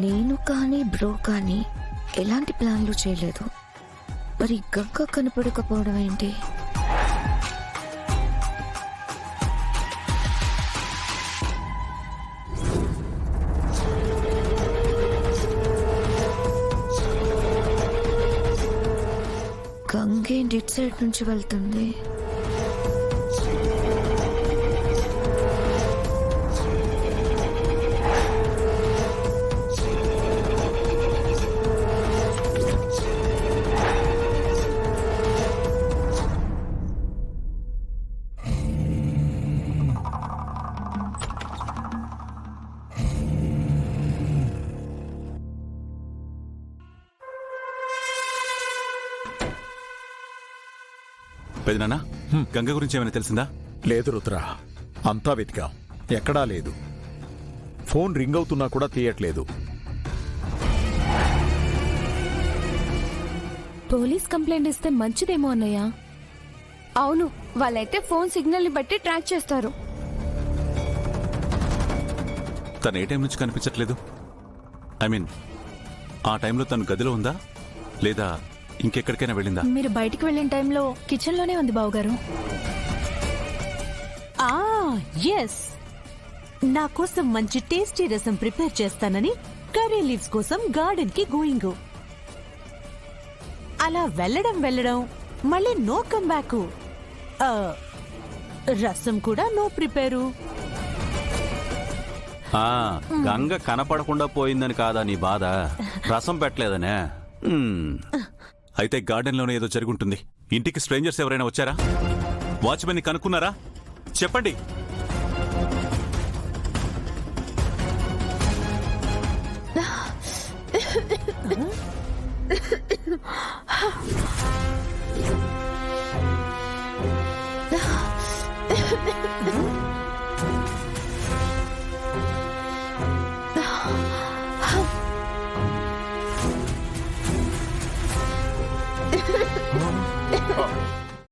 నేను కానీ బ్రో కానీ ఎలాంటి ప్లాన్లు చేయలేదు. మరి గంగ కనపడకపోవడం ఏంటి? గంగేంటి ఇటు సైడ్ నుంచి వెళ్తుంది? పెదనాన్న, గంగ గురించి ఏమైనా తెలిసిందా? లేదు రుద్ర, అంతా వెతికాం, ఎక్కడా లేదు. ఫోన్ రింగ్ అవుతున్నా కూడా తీయట్లేదు. పోలీస్ కంప్లైంట్ ఇస్తే మంచిదేమో అన్నయ్య. అవును, వాళ్ళైతే ఫోన్ సిగ్నల్ ని బట్టి ట్రాక్ చేస్తారు. తను ఏ టైం నుంచి కనిపించట్లేదు? ఐ మీన్, ఆ టైంలో తను గదిలో ఉందా లేదా ఇంకెక్కడికైనా వెళ్ళిందా? మీరు బయటికి వెళ్ళిన టైంలో కిచెన్ లోనే ఉంది బావగారు. ఎస్, నా కోసం మంచి టేస్టీ రసం ప్రిపేర్ చేస్తానని కర్రీ లీవ్స్ కోసం గార్డెన్ కి గోయింగ్. అలా వెళ్ళడం మళ్ళీ నో కమ్ బ్యాక్. రసం కూడా నో ప్రిపేరు. గంగ కనపడకుండా పోయిందని కాదా నీ బాధ? రసం పెట్టలేదనే. అయితే గార్డెన్ లోనే ఏదో జరుగుంటుంది. ఇంటికి స్ట్రేంజర్స్ ఎవరైనా వచ్చారా? వాచ్మెన్ ని కనుక్కున్నారా? చెప్పండి.